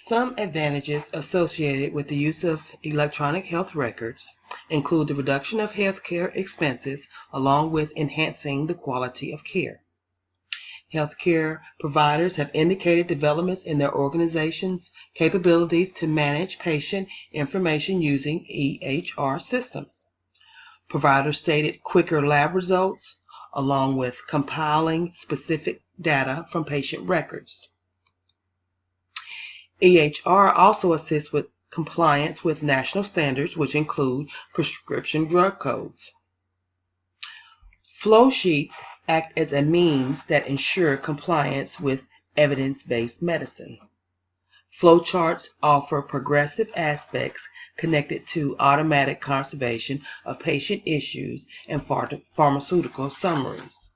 Some advantages associated with the use of electronic health records include the reduction of healthcare expenses along with enhancing the quality of care. Healthcare providers have indicated developments in their organization's capabilities to manage patient information using EHR systems. Providers stated quicker lab results along with compiling specific data from patient records. EHR also assists with compliance with national standards, which include prescription drug codes. Flow sheets act as a means that ensure compliance with evidence-based medicine. Flowcharts offer progressive aspects connected to automatic conservation of patient issues and pharmaceutical summaries.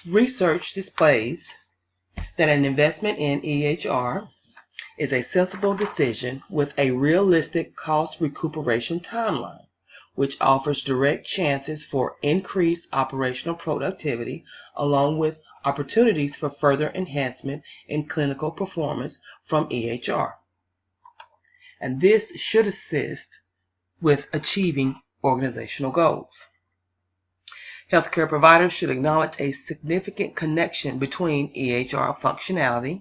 Research displays that an investment in EHR is a sensible decision with a realistic cost recuperation timeline, which offers direct chances for increased operational productivity along with opportunities for further enhancement in clinical performance from EHR. And this should assist with achieving organizational goals. Healthcare providers should acknowledge a significant connection between EHR functionality,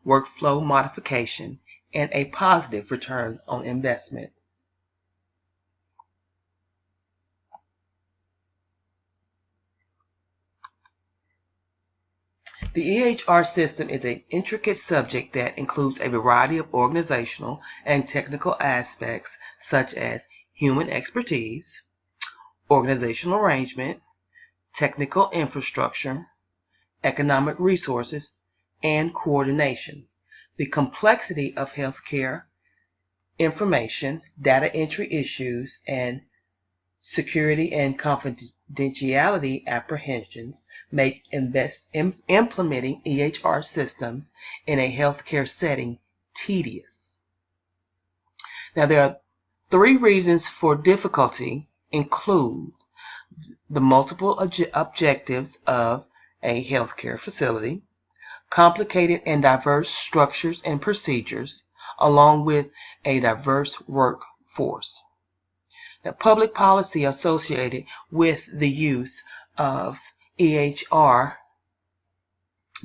workflow modification, and a positive return on investment. The EHR system is an intricate subject that includes a variety of organizational and technical aspects such as human expertise, organizational arrangement, technical infrastructure, economic resources, and coordination. The complexity of healthcare information, data entry issues, and security and confidentiality apprehensions make implementing EHR systems in a healthcare setting tedious. Now, there are 3 reasons for difficulty include the multiple objectives of a healthcare facility, complicated and diverse structures and procedures, along with a diverse workforce. The public policy associated with the use of EHR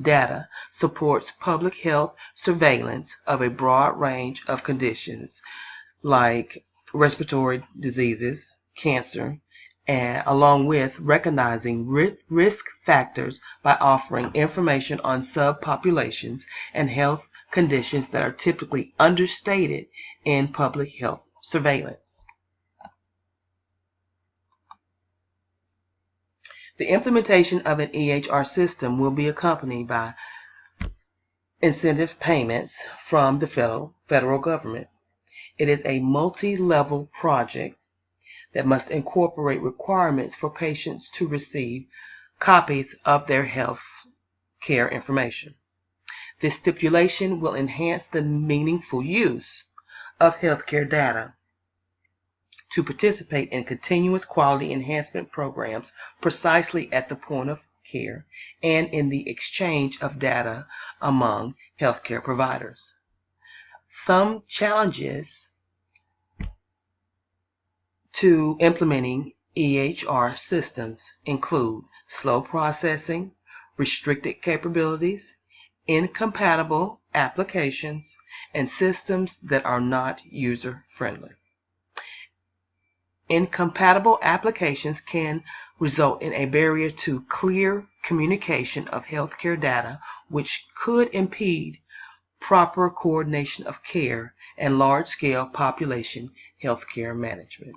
data supports public health surveillance of a broad range of conditions like respiratory diseases, cancer, and along with recognizing risk factors by offering information on subpopulations and health conditions that are typically understated in public health surveillance. The implementation of an EHR system will be accompanied by incentive payments from the federal government. It is a multi-level project that must incorporate requirements for patients to receive copies of their health care information. This stipulation will enhance the meaningful use of healthcare data to participate in continuous quality enhancement programs precisely at the point of care and in the exchange of data among healthcare providers. Some challenges to implementing EHR systems include slow processing, restricted capabilities, incompatible applications, and systems that are not user-friendly. Incompatible applications can result in a barrier to clear communication of healthcare data, which could impede proper coordination of care and large-scale population healthcare management.